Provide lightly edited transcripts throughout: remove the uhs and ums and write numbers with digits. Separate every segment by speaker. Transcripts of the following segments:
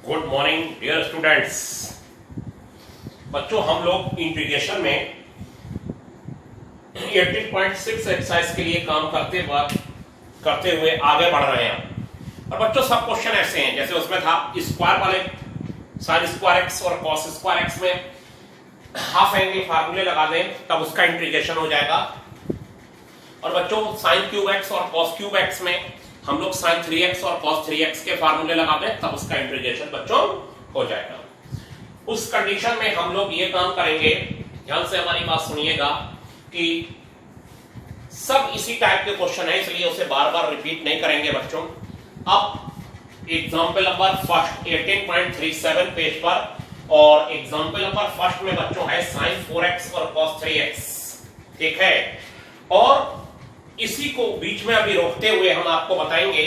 Speaker 1: Good morning dear students. बच्चों हम लोग इंटीग्रेशन में 18.6 एक्सरसाइज के लिए काम करते हुए आगे बढ़ रहे हैं। और बच्चों सब क्वेश्चन ऐसे हैं जैसे उसमें था स्क्वायर वाले साइन स्क्वायर एक्स और कॉस स्क्वायर एक्स में हाफ एंगल फार्मूले लगा दें तब उसका इंटीग्रेशन हो जाएगा। और बच्चों साइन क्यूब एक्स और कॉस क्यूब एक्स में हम लोग साइन 3x और cos 3x के फार्मूले लगा दें तब उसका इंटीग्रेशन बच्चों हो जाएगा। उस कंडीशन में हम लोग ये काम करेंगे, ध्यान से हमारी बात सुनिएगा, कि सब इसी टाइप के क्वेश्चन है इसलिए उसे बार बार रिपीट नहीं करेंगे बच्चों। अब एग्जाम्पल नंबर फर्स्ट 18.37 पेज पर, और एग्जाम्पल नंबर फर्स्ट में बच्चों है साइन 4x और cos 3x, ठीक है। और इसी को बीच में अभी रोकते हुए हम आपको बताएंगे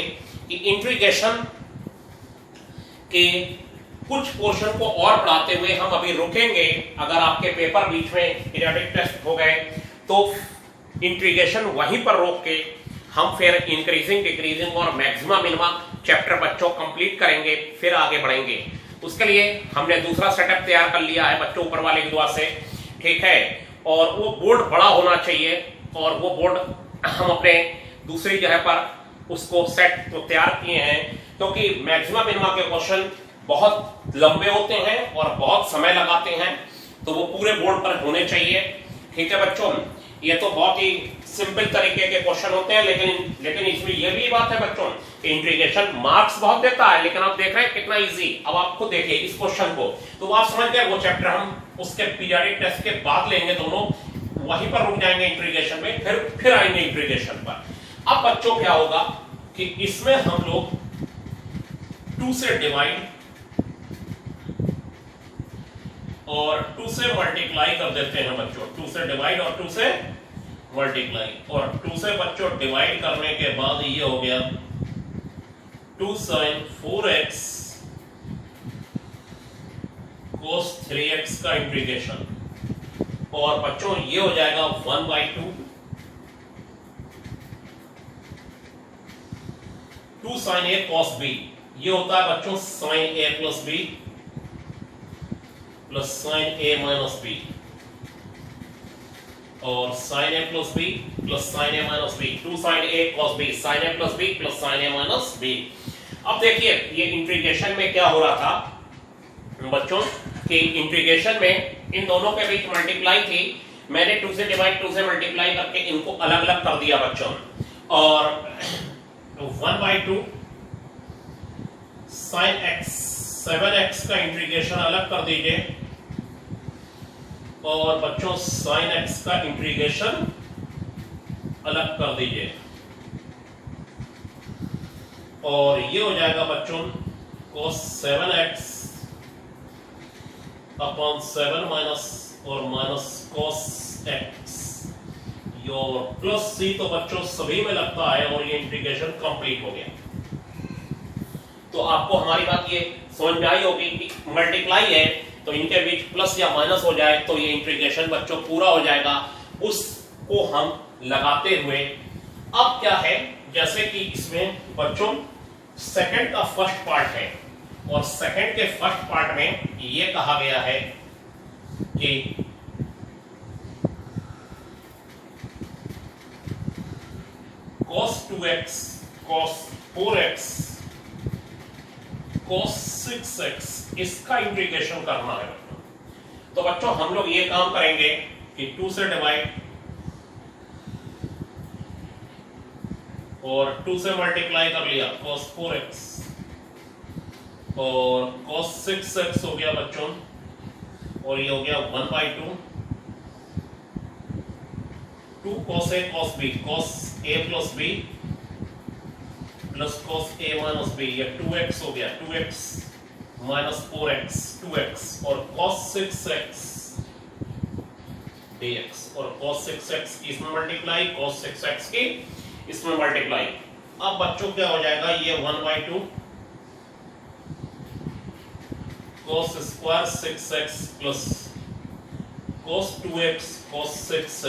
Speaker 1: कि इंटीग्रेशन के कुछ पोर्शन को और पढ़ाते हुए हम अभी रुकेंगे। अगर आपके पेपर बीच में पीरियोडिक टेस्ट हो गए तो इंटीग्रेशन वहीं पर रोक के हम फिर इंक्रीजिंग डिक्रीजिंग और मैक्सिमम मिनिमम चैप्टर बच्चों कंप्लीट करेंगे, फिर आगे बढ़ेंगे। उसके लिए हमने दूसरा सेटअप तैयार कर लिया है बच्चों ऊपर वाले की दुआ से, ठीक है। और वो बोर्ड बड़ा होना चाहिए और वो बोर्ड हम अपने दूसरी जगह पर उसको सेट तो तैयार किए हैं, क्योंकि मैक्सिमम मिनिमम के क्वेश्चन बहुत लंबे होते हैं और बहुत समय लगाते हैं, तो वो पूरे बोर्ड पर होने चाहिए, ठीक है बच्चों। ये तो बहुत ही सिंपल तरीके के क्वेश्चन होते हैं, लेकिन इसमें ये भी बात है बच्चों, इंटीग्रेशन मार्क्स बहुत देता है, लेकिन आप देख रहे हैं कितना इजी। अब आप खुद देखिए इस क्वेश्चन को, तो आप समझ गए वो चैप्टर हम उसके पीरियोडिक टेस्ट के बाद लेंगे, दोनों वहीं पर रुक जाएंगे इंटीग्रेशन में, फिर आएंगे इंटीग्रेशन पर। अब बच्चों क्या होगा कि इसमें हम लोग 2 से डिवाइड और 2 से मल्टीप्लाई कर देते हैं बच्चों। 2 से डिवाइड और 2 से मल्टीप्लाई, और 2 से बच्चों डिवाइड करने के बाद ये हो गया 2 sin 4x cos 3x का इंटीग्रेशन। और बच्चों ये हो जाएगा 1/2 2 sin a cos b। ये होता है बच्चों sin a plus b plus sin a minus b, और sin a plus b plus sin a minus b, 2 sin a cos b, sin a plus b plus sin a minus b। अब देखिए ये integration में क्या हो रहा था बच्चों कि इंटीग्रेशन में इन दोनों के बीच मल्टीप्लाई थी, मैंने 2 से डिवाइड 2 से मल्टीप्लाई करके इनको अलग अलग कर दिया बच्चों। और 1/2 sin x 7x का इंटीग्रेशन अलग कर दीजिए, और बच्चों sin x का इंटीग्रेशन अलग कर दीजिए, और ये हो जाएगा बच्चों cos 7x अपॉन 7 माइनस और minus cos x, your plus c तो बच्चों सभी में लगता है, और ये इंटीग्रेशन कंप्लीट हो गया। तो आपको हमारी बात ये समझ में आई होगी कि मल्टीप्लाई है तो इनके बीच प्लस या माइनस हो जाए तो ये इंटीग्रेशन बच्चों पूरा हो जाएगा। उसको हम लगाते हुए अब क्या है, जैसे कि इसमें बच्चों सेकंड का फर्स्ट पार्ट है, और सेकंड के फर्स्ट पार्ट में ये कहा गया है कि cos 2x cos 4x cos 6x इसका इंटीग्रेशन करना है। तो बच्चों हम लोग ये काम करेंगे कि 2 से डिवाइड और 2 से मल्टीप्लाई कर लिया cos 4x, और cos 6x हो गया बच्चों, और ये हो गया 1/2 2 cos a cos b cos a plus b plus cos a minus b, ये 2x हो गया 2x माइनस 4x 2x, और cos 6x dx, और cos 6x की इसमें मल्टीप्लाई, cos 6x की इसमें मल्टीप्लाई। अब बच्चों क्या हो जाएगा, ये 1/2 cos square 6x plus cos 2x cos 6x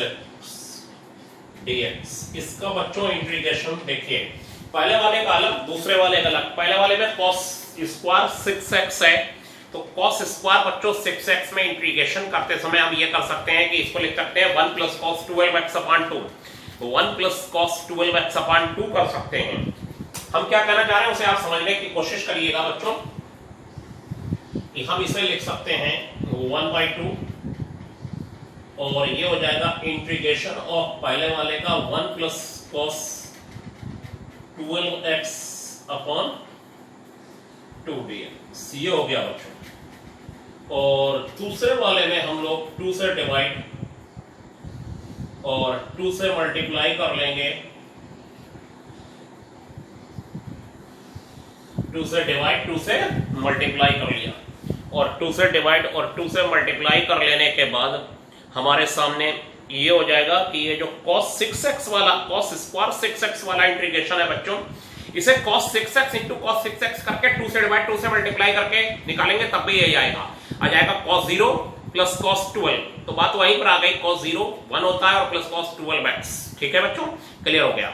Speaker 1: dx। इसका बच्चों इंटीग्रेशन देखिए, पहले वाले का अलग दूसरे वाले का अलग। पहले वाले में cos स्क्वायर 6x है, तो कॉस स्क्वायर बच्चों 6x में इंटीग्रेशन करते समय हम ये कर सकते हैं कि इसको लिख सकते हैं 1 plus cos 12x upon 2, 1 plus cos 12x upon 2 कर सकते हैं। हम क्या कहना चाह रहे हैं उसे आप समझने की कोशिश करिएगा बच्चों, कि हम इसे लिख सकते हैं 1/2 और ये हो जाएगा इंटीग्रेशन ऑफ पहले वाले का 1 plus cos 12x upon 2 dx, ये हो गया बच्चों। और दूसरे वाले में हम लोग 2 से डिवाइड और 2 से मल्टीप्लाई कर लेंगे, 2 से डिवाइड 2 से मल्टीप्लाई कर लिया, और 2 से डिवाइड और 2 से मल्टीप्लाई कर लेने के बाद हमारे सामने ये हो जाएगा कि ये जो cos 6x वाला cos स्क्वायर 6x वाला इंटीग्रेशन है बच्चों, इसे cos 6x into cos 6x करके 2 से डिवाइड 2 से मल्टीप्लाई करके निकालेंगे तब भी यही आएगा, आ जाएगा cos 0 प्लस cos 12। तो बात वहीं पर आ गई, cos 0 1 होता है और प्लस cos 12x। ठीक है बच्चों, क्लियर हो गया।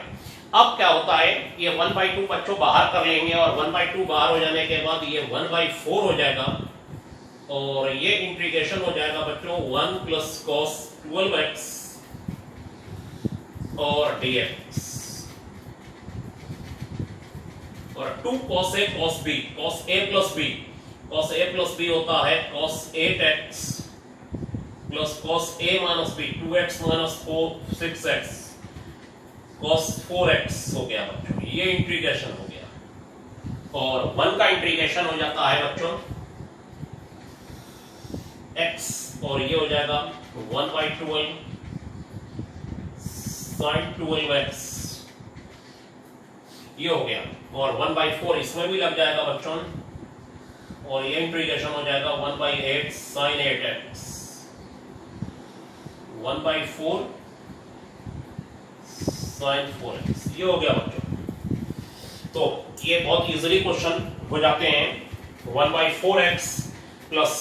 Speaker 1: अब क्या होता है, ये 1/2 बच्चों बाहर कर लेंगे और 1/2 बाहर हो जाने के बाद ये 1/4 हो जाएगा और ये इंटीग्रेशन हो जाएगा बच्चों 1 प्लस cos 12x और dx और 2 cos a cos b, cos a plus b, cos a plus b होता है cos 8x plus cos a minus b, 2x minus 6x cos 4x हो गया बच्चों, ये इंटीग्रेशन हो गया। और 1 का इंटीग्रेशन हो जाता है बच्चों x और ये हो जाएगा 1/12 sin 12x, ये हो गया। और 1/4 इसमें भी लग जाएगा बच्चों और ये इंटीग्रेशन हो जाएगा 1/8 sin 8x, 1/4 sin 4x, ये हो गया बच्चों। तो ये बहुत इजीली क्वेश्चन हो जाते हैं। 1/4x प्लस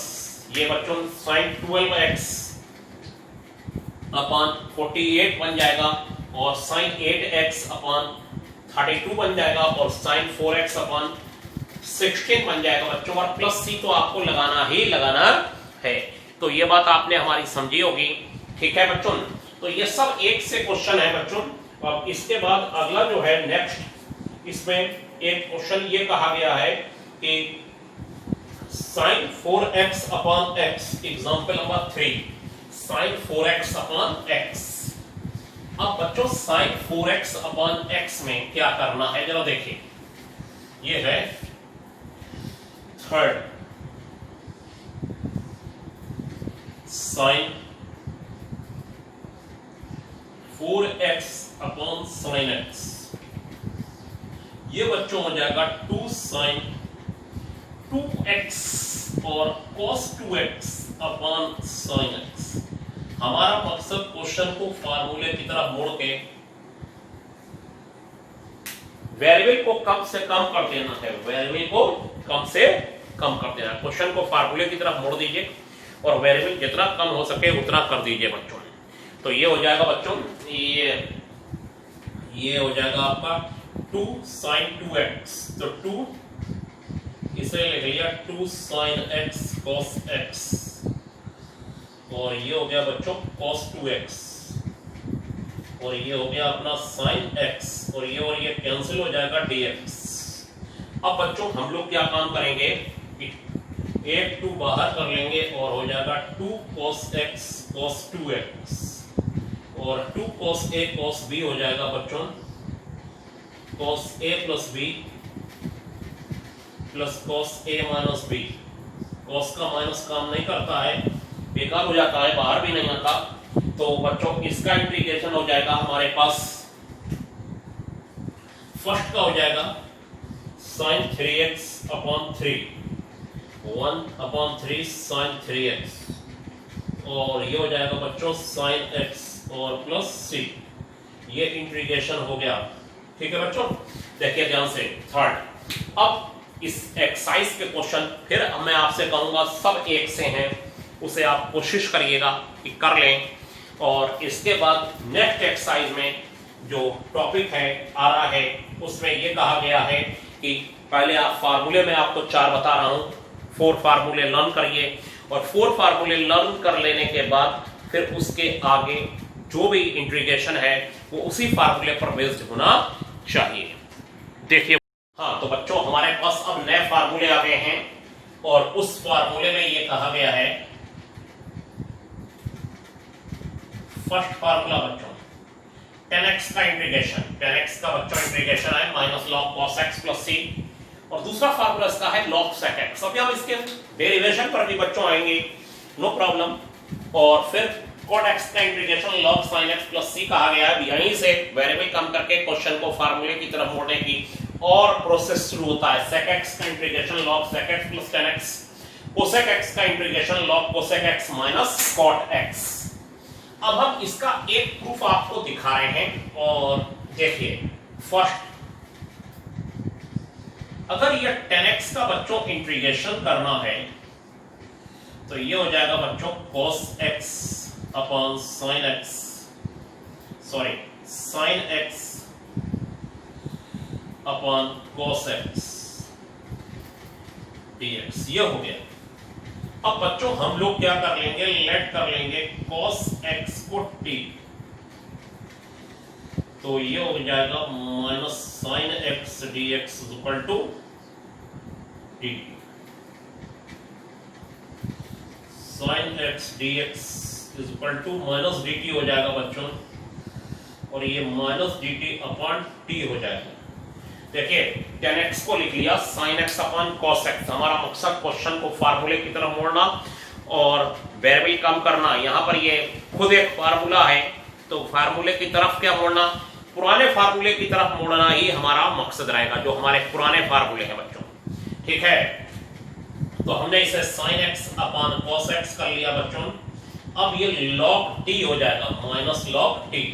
Speaker 1: ये बच्चों sin 12x अपॉन 48 बन जाएगा और sin 8x अपॉन 32 बन जाएगा और sin 4x अपॉन 16 बन जाएगा बच्चों, और प्लस c तो आपको लगाना ही लगाना है। तो ये बात आपने हमारी समझी होगी। ठीक है बच्चों, तो ये सब एक से क्वेश्चन है बच्चों। अब इसके बाद अगला जो है नेक्स्ट, इसमें एक क्वेश्चन ये कहा गया है कि sin 4x upon x, example number 3, sin 4x upon x। अब बच्चों sin 4x upon x में क्या करना है जरा देखिए, ये है third sin 4x upon sin x, ये बच्चों हो जाएगा 2 sin 2x और cos 2x upon sin x। हमारा मकसद क्वेश्चन को फार्मूले की तरफ मोड़ के वेरिएबल को कम से कम कर देना है, वेरिएबल को कम से कम कर देना है। क्वेश्चन को फार्मूले की तरफ मोड़ दीजिए और वेरिएबल जितना कम हो सके उतना कर दीजिए बच्चों। तो ये हो जाएगा बच्चों, ये हो जाएगा आपका 2 sin 2x, तो 2 इसे लिख लिया 2 sin x cos x और ये हो गया बच्चों cos 2x और ये हो गया अपना sin x और ये कैंसिल हो जाएगा dx। अब बच्चों हम लोग क्या काम करेंगे, एक 2 बाहर कर लेंगे और हो जाएगा 2 cos x cos 2x और 2 cos a cos b हो जाएगा बच्चों cos a plus b plus cos a minus b। cos का माइनस काम नहीं करता है, बेकार हो जाता है, बाहर भी नहीं आता। तो बच्चों इसका इंटीग्रेशन हो जाएगा हमारे पास, फर्स्ट का हो जाएगा sin 3x upon 3, 1/3 sin 3x और ये हो जाएगा बच्चों sin x और प्लस c, ये इंटीग्रेशन हो गया। ठीक है बच्चों, देखिए ध्यान से थर्ड। अब इस एक्सरसाइज के क्वेश्चन फिर मैं आपसे कहूंगा सब एक से हैं, उसे आप कोशिश करिएगा कि कर लें। और इसके बाद नेक्स्ट एक्सरसाइज में जो टॉपिक है आ रहा है उसमें यह कहा गया है कि पहले आप फार्मूले में आपको 4 बता रहा हूं, 4 फार्मूले लर्न करिए और 4 फार्मूले लर्न कर लेने के बाद फिर उसके आगे जो भी इंटीग्रेशन है वो उसी फार्मूले पर बेस्ड होना चाहिए। देखिए, हाँ तो बच्चों हमारे पास अब नए फार्मूले आ गए हैं और उस फार्मूले में ये कहा गया है, फर्स्ट फार्मूला बच्चों 10x का इंटीग्रेशन, 10x का बच्चों इंटीग्रेशन है minus log cos x plus c, और दूसरा फार्मूला इसका है log sec x। अभी हम इसके डेरिवेशन पर भी बच्चों आएंगे, नो प्रॉब्लम। और फिर cot x का integration log sin x plus c कहा गया है। यहीं से वेरिएबल कम करके क्वेश्चन को फार्मूले की तरफ मोड़ने की और प्रोसेस शुरू होता है। sec x का integration log sec x plus 10x, cosec x का integration log cosec x minus cot x। अब हम इसका एक प्रूफ आपको दिखा रहे हैं और देखिए, फर्स्ट अगर ये 10x का बच्चों इंटीग्रेशन करना है तो ये हो जाएगा बच्चों cos x upon sin x, sorry sin x upon cos x dx, ये हो गया। अब बच्चों हम लोग क्या कर लेंगे, लेट कर लेंगे cos x को t, तो ये हो जाएगा minus sin x dx equal to dt, sin x dx equal to minus dt हो जाएगा बच्चों, और ये माइनस dt अपॉन t हो जाएगा। देखिए 10x को लिख लिया sin x upon cos x। हमारा मकसद क्वेश्चन को फार्मूले की तरफ मोड़ना और वेरिएबल कम करना। यहाँ पर ये खुद एक फार्मूला है तो फार्मूले की तरफ क्या मोड़ना, पुराने फार्मूले की तरफ मोड़ना ही हमारा मकसद रहेगा, जो हमारे पुराने फार्मूले हैं बच्चों, ठीक है। तो हमने इसे sin x upon cos x कर लिया बच्चों। अब ये log t हो जाएगा माइनस log t,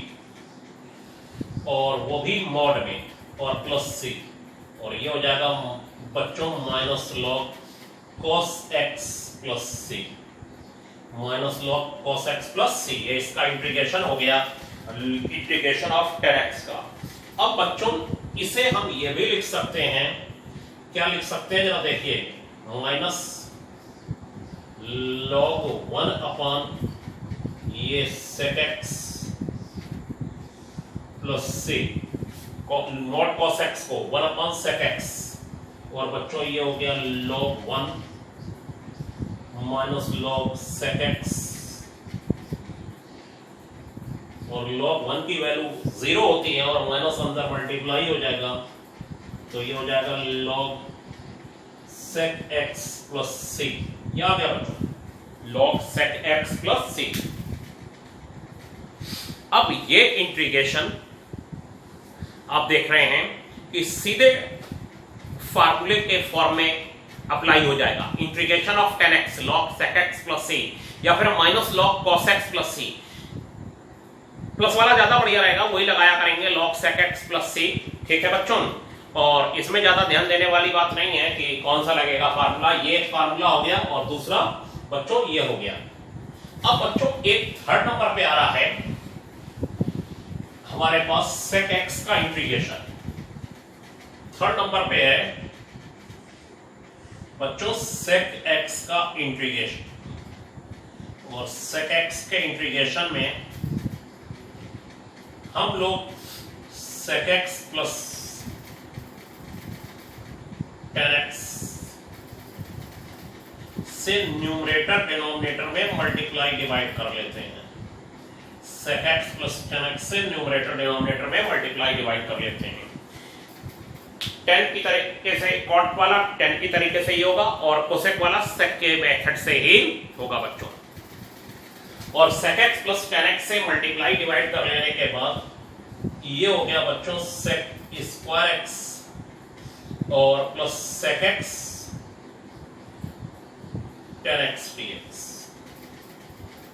Speaker 1: और वो भी मॉड में, और प्लस c, और ये हो जाएगा बच्चों minus log cos x plus c, minus log cos x plus c। ये इसका इंटीग्रेशन हो गया, इंटीग्रेशन ऑफ 10x का। अब बच्चों इसे हम ये भी लिख सकते हैं, क्या लिख सकते हैं जरा देखिए, माइनस log 1 अपॉन ये sec x plus c, not cos x को 1 अपॉन sec x, और बच्चों ये हो गया log 1 minus log sec x, और log 1 की वैल्यू 0 होती है और माइनस अंदर मल्टीप्लाई हो जाएगा, तो ये हो जाएगा log sec x plus c। याद है बच्चों, log sec x plus c। अब ये इंटीग्रेशन आप देख रहे हैं कि सीधे फार्मूले के फॉर्म में अप्लाई हो जाएगा, integration of 10x log sec x plus c, या फिर minus log cos x plus c। Plus वाला ज्यादा बढ़िया रहेगा, वही लगाया करेंगे log sec x plus c, ठीक है बच्चों। और इसमें ज्यादा ध्यान देने वाली बात नहीं है कि कौन सा लगेगा फार्मूला, ये एक फार्मूला हो गया और दूसरा बच्चों ये हो गया। अब बच्चों एक थर्ड नंबर पे आ रहा है हमारे पास sec x का इंटीग्रेशन, थर्ड नंबर पे है बच्चों sec x का इंटीग्रेशन, और sec x के इंटीग्रेशन में हम लोग sec x प्लस 10x से न्यूमरेटर डिनोमिनेटर में मल्टीप्लाई डिवाइड कर लेते हैं, sec x प्लस 10x से न्यूमरेटर डिनोमिनेटर में मल्टीप्लाई डिवाइड कर लेते हैं। 10 की तरीके से cot वाला 10 की तरीके से ही होगा और cosec वाला sec के मेथड से ही होगा बच्चों। और sec x प्लस 10x से मल्टीप्लाई डिवाइड कर लेने के बाद ये हो गया बच्चों sec स्क्वायर x और plus sec x 10x dx,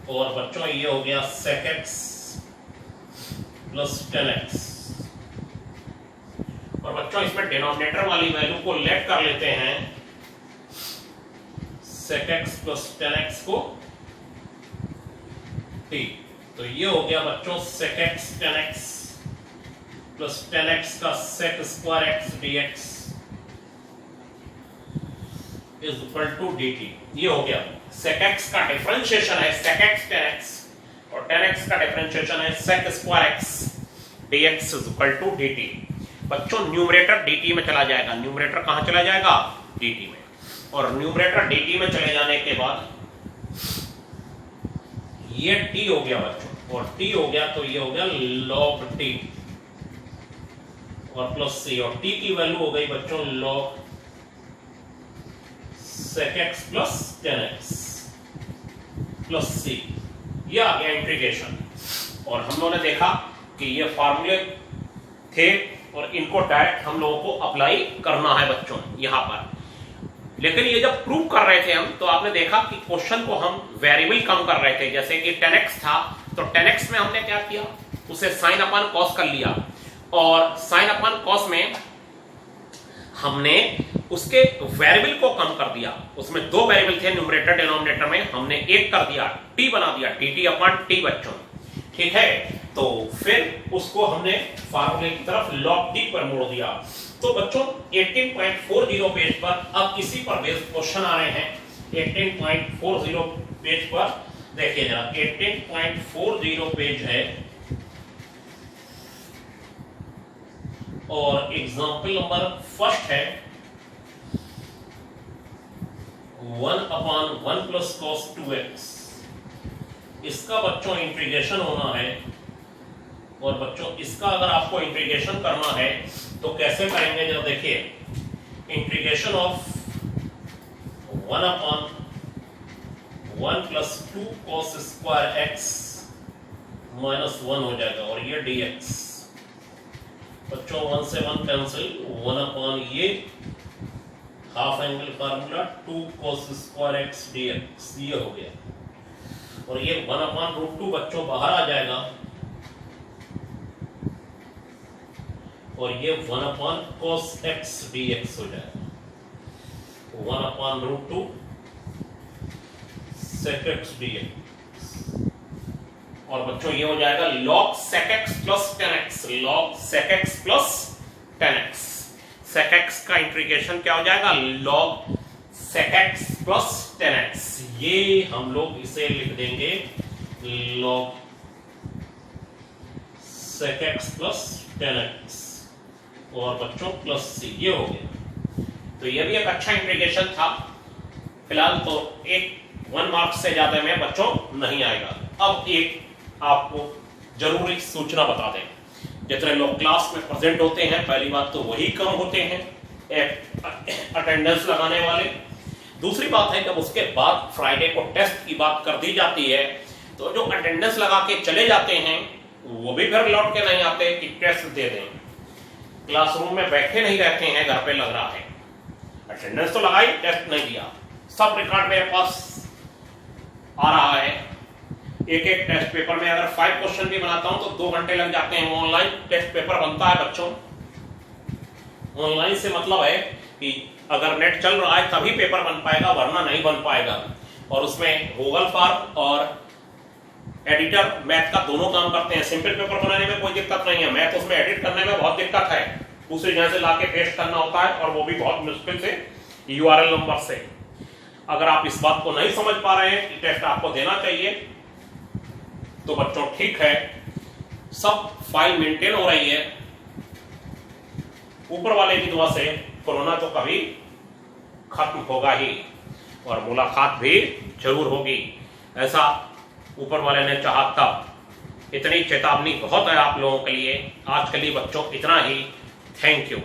Speaker 1: और बच्चों ये हो गया sec x प्लस 10x, और बच्चों इसमें डिनोमिनेटर वाली वैल्यू को लेट कर लेते हैं, sec x प्लस 10x को t, तो ये हो गया बच्चों sec x 10x plus 10x का sec square x dx, is equal to dt। ये हो गया sec x का डिफरेंशिएशन है sec x tan x, और tan x का डिफरेंशिएशन है sec square x dx is equal to dt। बच्चों न्यूमरेटर dt में चला जाएगा, न्यूमरेटर कहां चला जाएगा? dt में, और न्यूमरेटर dt में चले जाने के बाद ये t हो गया बच्चों, और t हो गया तो ये हो गया log t और प्लस c, और t की वैल्यू हो गई बच्चों log sec x plus tan x plus c। ये आ गया इंटीग्रेशन। और हम लोगों ने देखा कि ये फार्मूले थे और इनको डायरेक्ट हम लोगों को अप्लाई करना है बच्चों यहां पर। लेकिन ये जब प्रूव कर रहे थे हम, तो आपने देखा कि क्वेश्चन को हम वेरिएबल कम कर रहे थे। जैसे कि tan x था, तो tan x में हमने क्या किया, उसे sin अपन cos कर लिया, और sin अपन cos में हमने उसके वेरिएबल को कम कर दिया। उसमें दो वेरिएबल थे न्यूमरेटर डिनोमिनेटर में, हमने एक कर दिया, t बना दिया, dt अपन t बच्चों, ठीक है। तो फिर उसको हमने फार्मूले की तरफ log t पर मोड़ दिया। तो बच्चों 18.40 पेज पर अब इसी पर बेस्ड क्वेश्चन आ रहे हैं। 18.40 पेज पर देखिए जरा, 18.40 पेज है और एग्जाम्पल नंबर फर्स्ट है 1/1 प्लस cos 2x। इसका बच्चों इंटीग्रेशन होना है, और बच्चों इसका अगर आपको इंटीग्रेशन करना है तो कैसे करेंगे जरा देखिए। Integration of 1/1 plus 2 cos square x minus 1 हो जाएगा, और ये dx बच्चों 1 से 1 कैंसिल, 1/, ये half angle formula 2 cos square x dx, ये हो गया, और ये 1/√2 बच्चों बाहर आ जाएगा, और ये 1 cos x dx हो जाएगा, 1/√2 sec x dx, और बच्चों ये हो जाएगा log sec x plus tan x, log sec x plus tan x। sec x का इंटीग्रेशन क्या हो जाएगा? log sec x plus tan x। ये हम लोग इसे लिख देंगे log sec x plus tan x, और बच्चों प्लस c, ये हो गया। तो ये भी एक अच्छा इंटीग्रेशन था। फिलहाल तो एक 1 मार्क्स से ज्यादा में बच्चों नहीं आएगा। अब एक आपको जरूरी सूचना बता दें, जितने लोग क्लास में प्रेजेंट होते हैं, पहली बात तो वही कम होते हैं अटेंडेंस लगाने वाले। दूसरी बात है, जब उसके बाद फ्राइडे को टेस्ट की बात कर दी जाती है, तो जो अटेंडेंस लगा के चले जाते हैं वो भी फिर लौट के नहीं आते कि टेस्ट दे दें। क्लासरूम में बैठे नहीं रहते हैं, घर पे लग रहा है, अटेंडेंस तो लगाई, टेस्ट नहीं दिया। सब रिकॉर्ड मेरे पास आ रहा है। एक एक टेस्ट पेपर में अगर 5 क्वेश्चन भी बनाता हूं तो 2 घंटे लग जाते हैं। ऑनलाइन टेस्ट पेपर बनता है बच्चों। ऑनलाइन से मतलब है कि अगर नेट चल रहा है तभी पेपर बन पाएगा, वरना नहीं बन पाएगा। और उसमें गूगल फॉर्म और एडिटर मैथ का दोनों काम करते हैं। सिंपल पेपर बनाने में कोई दिक्कत नहीं है, मैथ उसमें एडिट करने में बहुत दिक्कत है। दूसरी जगह से लाके पेस्ट करना होता है, और वो भी बहुत मुश्किल से यूआरएल नंबर से। अगर आप इस बात को नहीं समझ पा रहे हैं कि टेस्ट आपको देना चाहिए, तो बच्चों ठीक है, सब फाइल मेंटेन हो रही है। ऊपर वाले की दुआ से कोरोना तो कभी खत्म होगा ही, और मुलाकात भी जरूर होगी। ऐसा ऊपर वाले ने चाहा तब। इतनी चेतावनी बहुत है आप लोगों के लिए। आज के लिए बच्चों इतना ही। Thank you.